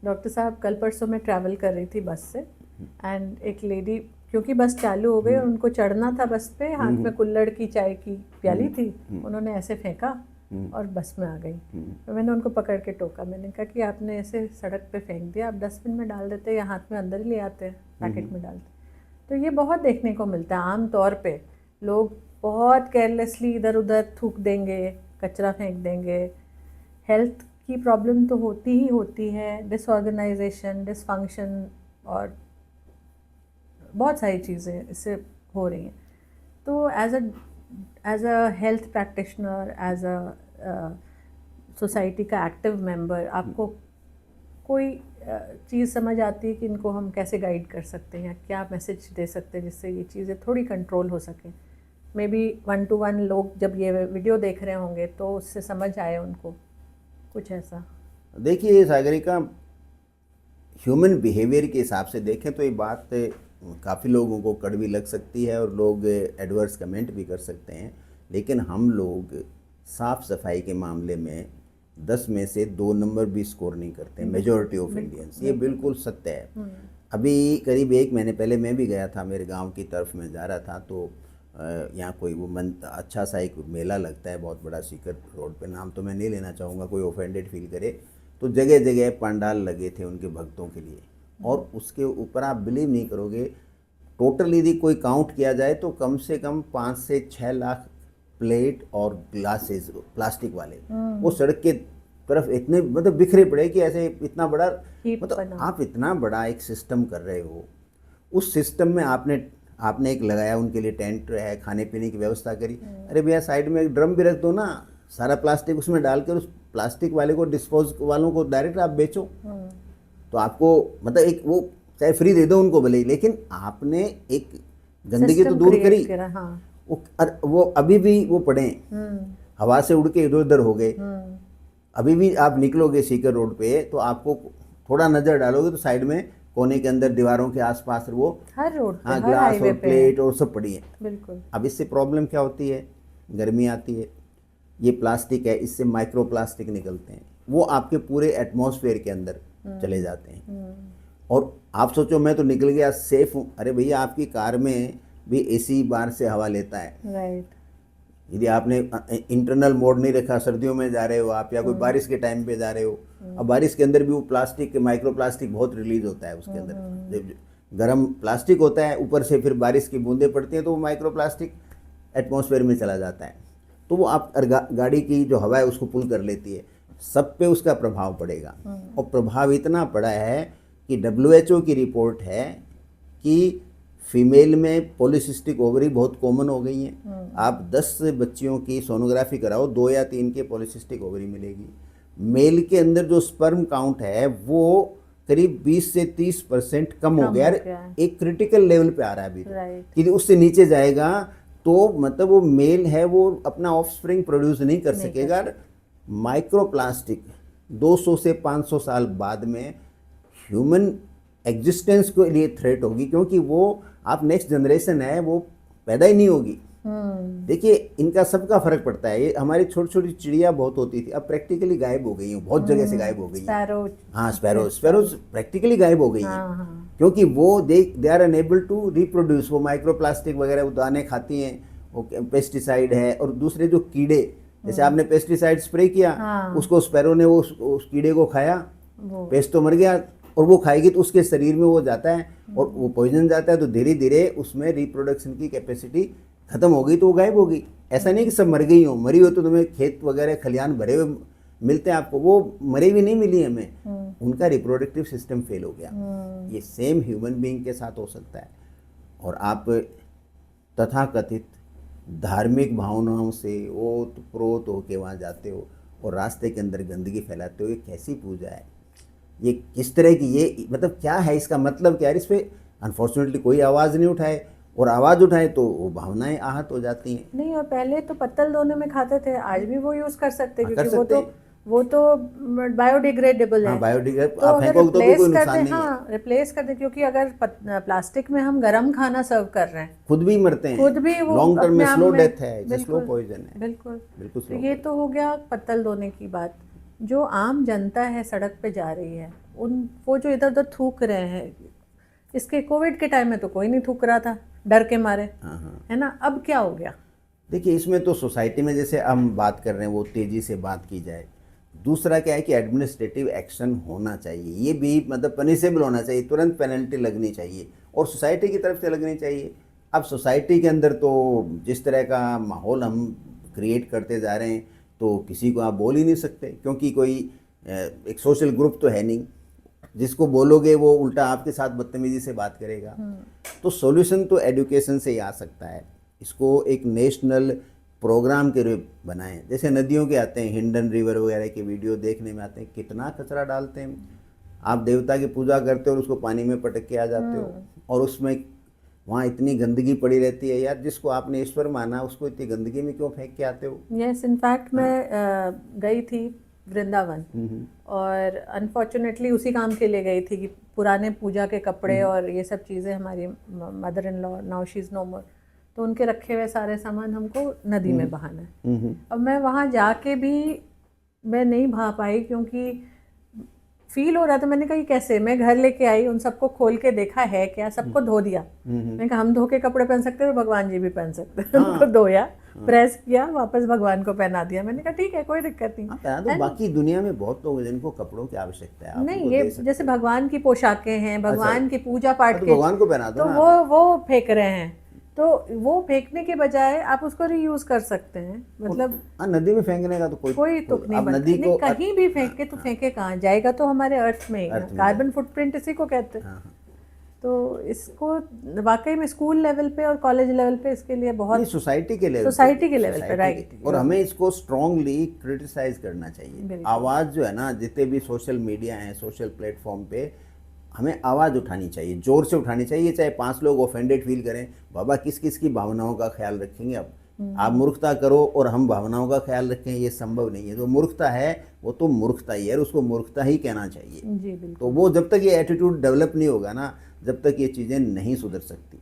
Doctor साहब कल परसों मैं ट्रैवल कर रही थी बस से, एंड एक लेडी, क्योंकि बस चालू हो गई और उनको चढ़ना था बस पे, हाथ में कुल्हड़ की चाय की प्याली थी, उन्होंने ऐसे फेंका और बस में आ गई। तो मैंने उनको पकड़ के टोका, मैंने कहा कि आपने ऐसे सड़क पे फेंक दिया, आप डस्टबिन में डाल देते या हाथ में अंदर ही ले आते पैकेट में डालते। तो ये बहुत देखने को मिलता है आम तौर पे, लोग बहुत केयरलेसली इधर उधर थूक देंगे, कचरा फेंक देंगे। हेल्थ की प्रॉब्लम तो होती ही होती है, डिसऑर्गेनाइजेशन, डिसफंक्शन और बहुत सारी चीज़ें इससे हो रही हैं। तो as a health practitioner, as a society का एक्टिव मेंबर, आपको कोई चीज़ समझ आती है कि इनको हम कैसे गाइड कर सकते हैं या क्या मैसेज दे सकते हैं जिससे ये चीज़ें थोड़ी कंट्रोल हो सकें? मे बी 1 to 1 लोग जब ये वीडियो देख रहे होंगे तो उससे समझ आए उनको कुछ ऐसा। देखिए सागरिका, ह्यूमन बिहेवियर के हिसाब से देखें तो ये बात काफ़ी लोगों को कड़वी लग सकती है और लोग एडवर्स कमेंट भी कर सकते हैं, लेकिन हम लोग साफ़ सफाई के मामले में 10 में से 2 नंबर भी स्कोर नहीं करते, मेजॉरिटी ऑफ इंडियंस। ये बिल्कुल सत्य है। अभी करीब 1 महीने पहले मैं भी गया था, मेरे गांव की तरफ में जा रहा था, तो यहाँ कोई वो अच्छा सा एक मेला लगता है बहुत बड़ा, सीकर रोड पे, नाम तो मैं नहीं लेना चाहूँगा, कोई ऑफेंडेड फील करे। तो जगह जगह पंडाल लगे थे उनके भक्तों के लिए, और उसके ऊपर आप बिलीव नहीं करोगे, टोटल यदि कोई काउंट किया जाए तो कम से कम 5 से 6 लाख प्लेट और ग्लासेस प्लास्टिक वाले वो सड़क के तरफ इतने मतलब बिखरे पड़े कि ऐसे इतना बड़ा, मतलब आप इतना बड़ा एक सिस्टम कर रहे हो, उस सिस्टम में आपने एक लगाया उनके लिए टेंट है, खाने पीने की व्यवस्था करी। अरे भैया साइड में एक ड्रम भी रख दो ना, सारा प्लास्टिक उसमें डालकर उस प्लास्टिक वाले को, डिस्पोज वालों को डायरेक्ट आप बेचो, तो आपको मतलब एक वो चाहे फ्री दे दो उनको भले ही, लेकिन आपने एक गंदगी तो दूर करी। हाँ। वो अभी भी वो पड़े हवा से उड़ के इधर उधर हो गए। अभी भी आप निकलोगे सीकर रोड पे तो आपको थोड़ा नज़र डालोगे तो साइड में कोने के अंदर दीवारों के आसपास वो हर रोड पे, हाँ हर ग्लास हाईवे और पे प्लेट और सब पड़ी है। बिल्कुल। अब इससे प्रॉब्लम क्या होती है, गर्मी आती है, ये प्लास्टिक है, इससे माइक्रो प्लास्टिक निकलते हैं, वो आपके पूरे एटमॉस्फेयर के अंदर चले जाते हैं। और आप सोचो मैं तो निकल गया सेफ हूँ, अरे भैया आपकी कार में भी एसी बाहर से हवा लेता है। राइट। यदि आपने इंटरनल मोड नहीं रखा, सर्दियों में जा रहे हो आप या कोई बारिश के टाइम पे जा रहे हो, अब बारिश के अंदर भी वो प्लास्टिक माइक्रो प्लास्टिक बहुत रिलीज होता है उसके अंदर, जब गर्म प्लास्टिक होता है ऊपर से फिर बारिश की बूंदें पड़ती हैं तो वो माइक्रो प्लास्टिक एटमॉस्फेयर में चला जाता है, तो वो आप गाड़ी की जो हवा है उसको पुल कर लेती है, सब पे उसका प्रभाव पड़ेगा। और प्रभाव इतना पड़ा है कि WHO की रिपोर्ट है कि फीमेल में पॉलीसिस्टिक ओवरी बहुत कॉमन हो गई हैं। आप 10 बच्चियों की सोनोग्राफी कराओ, 2 या 3 के पॉलीसिस्टिक ओवरी मिलेगी। मेल के अंदर जो स्पर्म काउंट है वो करीब 20 से 30% कम हो गया, एक क्रिटिकल लेवल पे आ रहा है अभी। यदि उससे नीचे जाएगा तो मतलब वो मेल है वो अपना ऑफस्प्रिंग प्रोड्यूस नहीं कर सकेगा। माइक्रो प्लास्टिक 200 से 500 साल बाद में ह्यूमन एग्जिस्टेंस के लिए थ्रेट होगी, क्योंकि वो आप नेक्स्ट जनरेशन है वो पैदा ही नहीं होगी। देखिए इनका सबका फर्क पड़ता है। ये हमारी छोटी छोटी चिड़िया बहुत होती थी, अब प्रैक्टिकली गायब हो गई हैं, बहुत जगह से गायब हो गई हैं। हाँ स्पैरो प्रैक्टिकली गायब हो गई हैं, क्योंकि वो they are unable to reproduce. वो माइक्रो प्लास्टिक वगैरह वो दाने खाती हैं, वो पेस्टिसाइड है, और दूसरे जो कीड़े, जैसे आपने पेस्टिसाइड स्प्रे किया, उसको स्पैरो ने वो उस कीड़े को खाया, पेस्ट तो मर गया, और वो खाएगी तो उसके शरीर में वो जाता है और वो पॉइजन जाता है, तो धीरे धीरे उसमें रिप्रोडक्शन की कैपेसिटी खत्म हो गई, तो वो गायब हो गई। ऐसा नहीं कि सब मर गई हो, मरी हो तो तुम्हें खेत वगैरह खलियान भरे हुए मिलते हैं आपको, वो मरे भी नहीं मिली हमें, उनका रिप्रोडक्टिव सिस्टम फेल हो गया। ये सेम ह्यूमन बीइंग के साथ हो सकता है। और आप तथाकथित धार्मिक भावनाओं से ओत प्रोत होके वहाँ जाते हो और रास्ते के अंदर गंदगी फैलाते हो, ये कैसी पूजा है, ये किस तरह की, ये मतलब क्या है, इसका मतलब क्या है? इस पर अनफॉर्चुनेटली कोई आवाज़ नहीं उठाए, और आवाज़ उठाए तो वो भावनाएं आहत हो जाती हैं। नहीं, और पहले तो पत्तल धोने में खाते थे, आज भी वो यूज़ कर सकते हैं, क्योंकि वो तो बायोडिग्रेडेबल है। बायोडिग्रेडेबल, आप फेंकोगे तो भी कोई नुकसान नहीं है। हाँ, रिप्लेस कर दे, क्योंकि अगर प्लास्टिक में हम गर्म खाना सर्व कर रहे हैं, खुद भी मरते हैं, खुद भी वो लॉन्ग टर्म में स्लो डेथ है, बिल्कुल स्लो पॉइजन है, बिल्कुल। बिल्कुल। तो ये तो हो गया पत्तल धोने की बात। जो आम जनता है सड़क पे जा रही है, वो जो इधर उधर थूक रहे हैं, इसके कोविड के टाइम में तो कोई नहीं थूक रहा था डर के मारे, है ना। अब क्या हो गया? देखिए, इसमें तो सोसाइटी में जैसे हम बात कर रहे हैं वो तेज़ी से बात की जाए। दूसरा क्या है कि एडमिनिस्ट्रेटिव एक्शन होना चाहिए, ये भी मतलब पनिशेबल होना चाहिए, तुरंत पेनल्टी लगनी चाहिए और सोसाइटी की तरफ से लगनी चाहिए। अब सोसाइटी के अंदर तो जिस तरह का माहौल हम क्रिएट करते जा रहे हैं तो किसी को आप बोल ही नहीं सकते, क्योंकि कोई एक सोशल ग्रुप तो है नहीं, जिसको बोलोगे वो उल्टा आपके साथ बदतमीजी से बात करेगा। तो सॉल्यूशन तो एजुकेशन से ही आ सकता है। इसको एक नेशनल प्रोग्राम के रूप बनाएं, जैसे नदियों के आते हैं, हिंडन रिवर वगैरह के वीडियो देखने में आते हैं, कितना कचरा डालते हैं। आप देवता की पूजा करते हो और उसको पानी में पटक के आ जाते हो, और उसमें वहाँ इतनी गंदगी पड़ी रहती है। यार, जिसको आपने ईश्वर माना उसको इतनी गंदगी में क्यों फेंक के आते हो? यस, इनफैक्ट मैं गई थी वृंदावन, और अनफॉर्चुनेटली उसी काम के लिए गई थी कि पुराने पूजा के कपड़े और ये सब चीज़ें, हमारी mother in law now she is no more, तो उनके रखे हुए सारे सामान हमको नदी में बहाना है। अब मैं वहाँ जाके भी मैं नहीं बहा पाई, क्योंकि फील हो रहा था। मैंने कहा ये कैसे, मैं घर लेके आई, उन सबको खोल के देखा है क्या, सबको धो दिया। मैंने कहा हम धो के कपड़े पहन सकते हैं तो भगवान जी भी पहन सकते हैं। उनको धोया, प्रेस किया, वापस भगवान को पहना दिया। मैंने कहा ठीक है, कोई दिक्कत नहीं। तो बाकी दुनिया में बहुत लोग हैं जिनको कपड़ों की आवश्यकता है, आप नहीं, उनको ये दे सकते जैसे भगवान की पोशाकें हैं, भगवान की पूजा पाठ तो के, भगवान को पहना दो तो ना। वो फेंक रहे हैं। तो वो फेंकने के बजाय आप उसको रीयूज कर सकते हैं। मतलब नदी में फेंकने का तो कोई तुक नहीं अब बनता। नदी नहीं, को कहीं भी फेंके तो फेंके कहाँ, जाएगा तो हमारे अर्थ में ही। कार्बन फुटप्रिंट इसी को कहते हैं। तो इसको वाकई में स्कूल लेवल पे और कॉलेज लेवल पे इसके लिए बहुत, सोसाइटी के लेवल पे राइट, और हमें इसको स्ट्रांगली क्रिटिसाइज करना चाहिए। आवाज़ जो है ना, जितने भी सोशल मीडिया हैं, सोशल प्लेटफॉर्म पे हमें आवाज़ उठानी चाहिए, जोर से उठानी चाहिए, चाहे 5 लोग ऑफेंडेड फील करें। बाबा किस किस की भावनाओं का ख्याल रखेंगे? अब आप मूर्खता करो और हम भावनाओं का ख्याल रखें, ये संभव नहीं है। जो मूर्खता है वो तो मूर्खता ही है, उसको मूर्खता ही कहना चाहिए। जी बिल्कुल। तो वो जब तक ये एटीट्यूड डेवलप नहीं होगा ना, जब तक ये चीज़ें नहीं सुधर सकती।